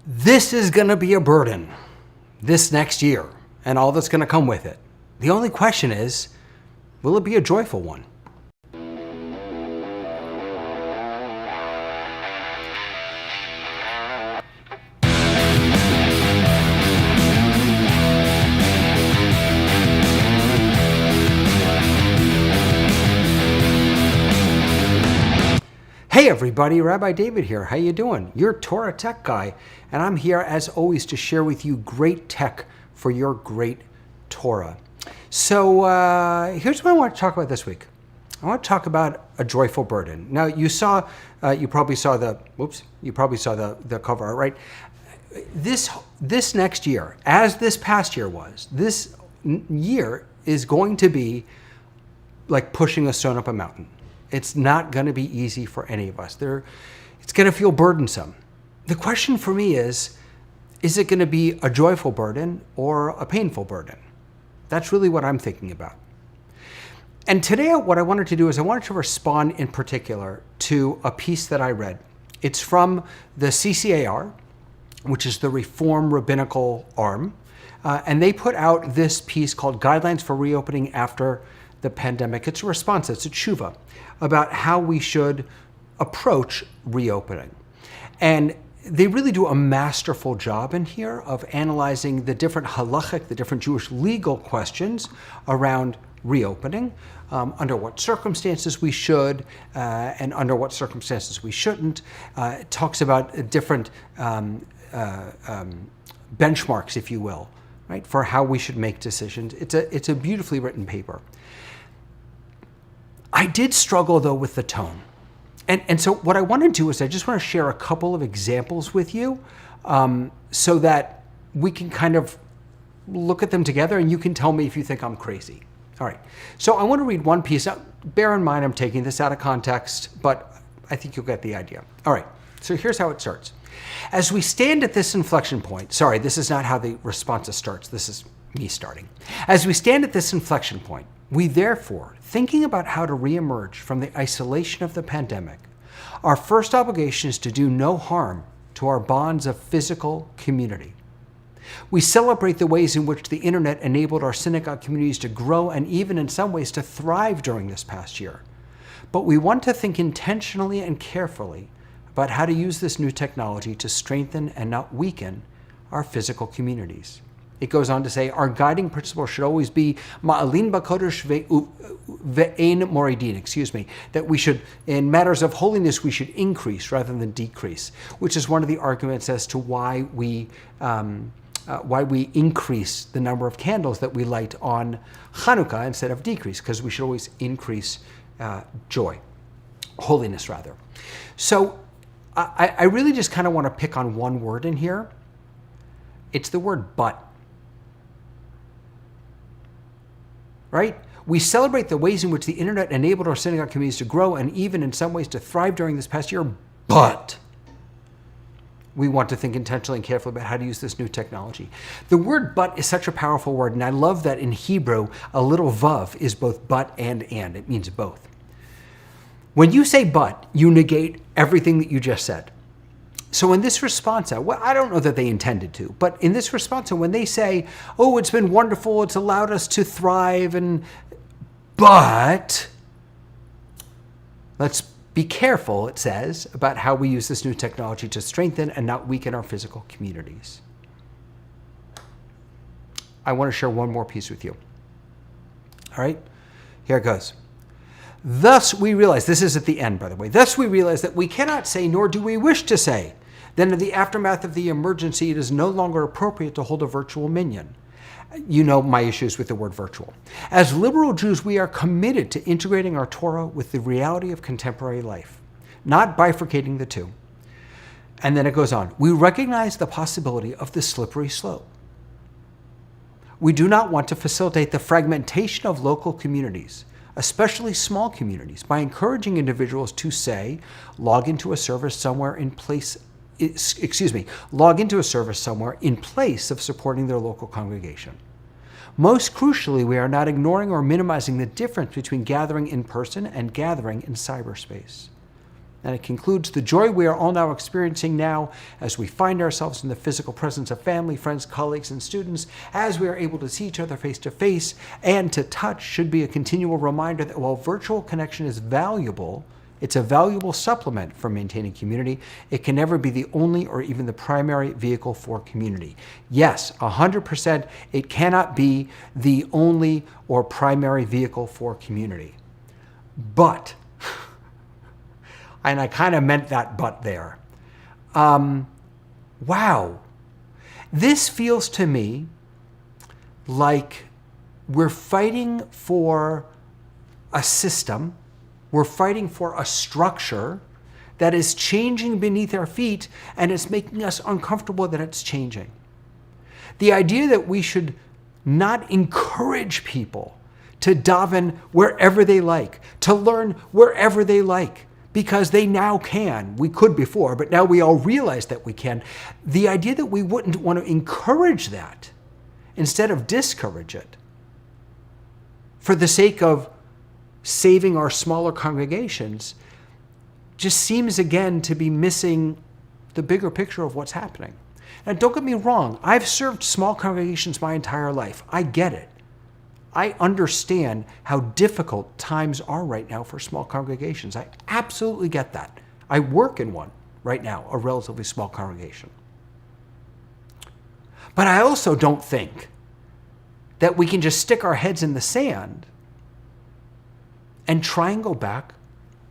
This is going to be a burden this next year and all that's going to come with it. The only question is, will it be a joyful one? Hey everybody, Rabbi David here. How you doing? Your Torah tech guy, and I'm here as always to share with you great tech for your great Torah. So here's what I want to talk about this week. I want to talk about a joyful burden. Now you probably saw the cover art, right? This next year, as this past year was, this year is going to be like pushing a stone up a mountain. It's not going to be easy for any of us. It's going to feel burdensome. The question for me is it going to be a joyful burden or a painful burden? That's really what I'm thinking about. And today what I wanted to do is I wanted to respond in particular to a piece that I read. It's from the CCAR, which is the Reform Rabbinical Arm, and they put out this piece called Guidelines for Reopening After the Pandemic. It's a responsa, it's a tshuva about how we should approach reopening. And they really do a masterful job in here of analyzing the different halachic, the different Jewish legal questions around reopening, under what circumstances we should and under what circumstances we shouldn't. It talks about different benchmarks, if you will, right, for how we should make decisions. It's a beautifully written paper. I did struggle, though, with the tone. And so what I want to do is I just want to share a couple of examples with you so that we can kind of look at them together and you can tell me if you think I'm crazy. All right. So I want to read one piece. Now, bear in mind I'm taking this out of context, but I think you'll get the idea. All right. So here's how it starts. As we stand at this inflection point, sorry, this is not how the responsa starts. This is me starting. As we stand at this inflection point, we therefore, thinking about how to reemerge from the isolation of the pandemic, our first obligation is to do no harm to our bonds of physical community. We celebrate the ways in which the internet enabled our synagogue communities to grow and even in some ways to thrive during this past year. But we want to think intentionally and carefully about how to use this new technology to strengthen and not weaken our physical communities. It goes on to say, our guiding principle should always be ma'alin b'kodesh ve'ein moridin, that we should, in matters of holiness, we should increase rather than decrease, which is one of the arguments as to why we increase the number of candles that we light on Hanukkah instead of decrease, because we should always increase joy, holiness rather. So I really just kind of want to pick on one word in here. It's the word but. Right? We celebrate the ways in which the internet enabled our synagogue communities to grow and even in some ways to thrive during this past year, but we want to think intentionally and carefully about how to use this new technology. The word but is such a powerful word, and I love that in Hebrew, a little vav is both but and. It means both. When you say but, you negate everything that you just said. So in this responsa, well, I don't know that they intended to, but in this responsa, when they say, oh, it's been wonderful, it's allowed us to thrive, but let's be careful, it says, about how we use this new technology to strengthen and not weaken our physical communities. I want to share one more piece with you. All right, here it goes. Thus we realize, this is at the end, by the way, thus we realize that we cannot say, nor do we wish to say, then in the aftermath of the emergency, it is no longer appropriate to hold a virtual minyan. You know my issues with the word virtual. As liberal Jews, we are committed to integrating our Torah with the reality of contemporary life, not bifurcating the two. And then it goes on. We recognize the possibility of the slippery slope. We do not want to facilitate the fragmentation of local communities, especially small communities, by encouraging individuals to log into a service somewhere in place of supporting their local congregation. Most crucially, we are not ignoring or minimizing the difference between gathering in person and gathering in cyberspace. And it concludes, the joy we are all now experiencing now as we find ourselves in the physical presence of family, friends, colleagues, and students, as we are able to see each other face to face and to touch, should be a continual reminder that while virtual connection is valuable, it's a valuable supplement for maintaining community. It can never be the only or even the primary vehicle for community. Yes, 100%, it cannot be the only or primary vehicle for community. But, and I kind of meant that but there. Wow. This feels to me like we're fighting for a system, we're fighting for a structure that is changing beneath our feet, and it's making us uncomfortable that it's changing. The idea that we should not encourage people to daven wherever they like, to learn wherever they like, because they now can. We could before, but now we all realize that we can. The idea that we wouldn't want to encourage that instead of discourage it for the sake of saving our smaller congregations just seems again to be missing the bigger picture of what's happening. Now, don't get me wrong. I've served small congregations my entire life. I get it. I understand how difficult times are right now for small congregations. I absolutely get that. I work in one right now, a relatively small congregation. But I also don't think that we can just stick our heads in the sand and try and go back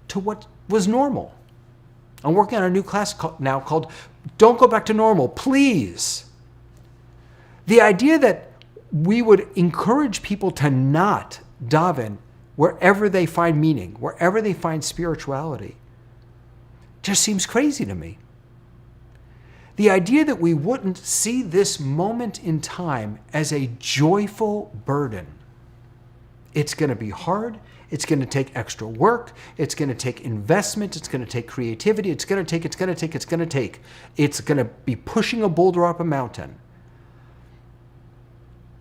to what was normal. I'm working on a new class now called Don't Go Back to Normal, Please. The idea that we would encourage people to not daven wherever they find meaning, wherever they find spirituality, just seems crazy to me. The idea that we wouldn't see this moment in time as a joyful burden. It's going to be hard. It's going to take extra work. It's going to take investment. It's going to take creativity. It's going to be pushing a boulder up a mountain.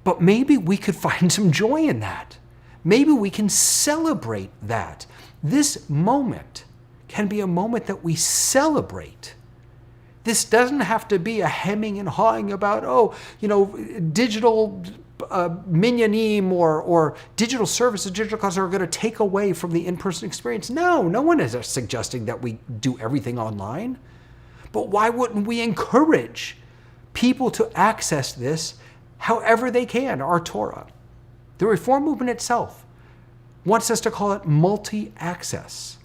But maybe we could find some joy in that. Maybe we can celebrate that. This moment can be a moment that we celebrate. This doesn't have to be a hemming and hawing about, digital minyanim or digital services, digital classes are going to take away from the in-person experience. No one is suggesting that we do everything online. But why wouldn't we encourage people to access this however they can, our Torah? The Reform movement itself wants us to call it multi-access.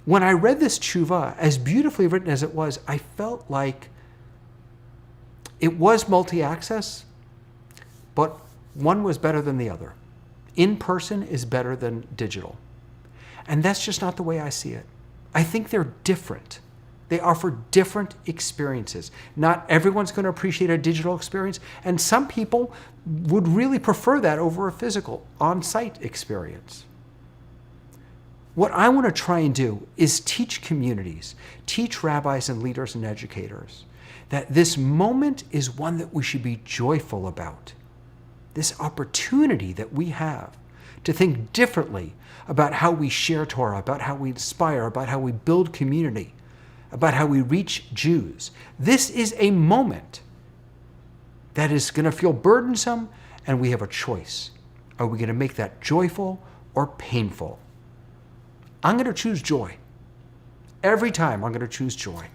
When I read this tshuva, as beautifully written as it was, I felt like it was multi-access, but one was better than the other. In-person is better than digital. And that's just not the way I see it. I think they're different. They offer different experiences. Not everyone's going to appreciate a digital experience, and some people would really prefer that over a physical, on-site experience. What I want to try and do is teach communities, teach rabbis and leaders and educators that this moment is one that we should be joyful about. This opportunity that we have to think differently about how we share Torah, about how we inspire, about how we build community, about how we reach Jews. This is a moment that is going to feel burdensome, and we have a choice. Are we going to make that joyful or painful? I'm going to choose joy. Every time I'm going to choose joy.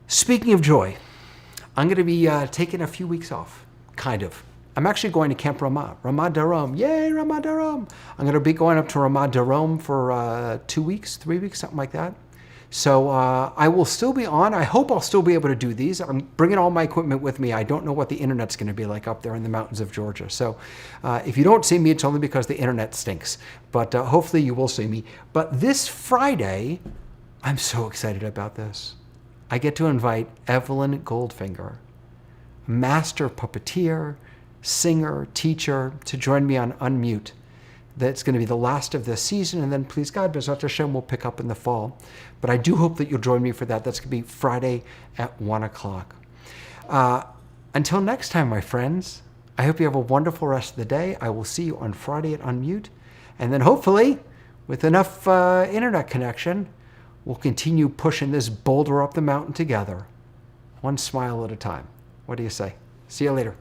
Speaking of joy, I'm going to be taking a few weeks off, kind of. I'm actually going to Camp Ramah Darom. Yay, Ramah Darom. I'm going to be going up to Ramah Darom for 2 weeks, 3 weeks, something like that. So I will still be on. I hope I'll still be able to do these. I'm bringing all my equipment with me. I don't know what the internet's going to be like up there in the mountains of Georgia. So if you don't see me, it's only because the internet stinks. But hopefully you will see me. But this Friday, I'm so excited about this. I get to invite Evelyn Goldfinger, master puppeteer, singer, teacher, to join me on Unmute. That's going to be the last of this season, and then please God, B'ezrat Hashem will pick up in the fall. But I do hope that you'll join me for that. That's going to be Friday at 1 o'clock. Until next time, my friends, I hope you have a wonderful rest of the day. I will see you on Friday at Unmute, and then hopefully with enough internet connection, we'll continue pushing this boulder up the mountain together, one smile at a time. What do you say? See you later.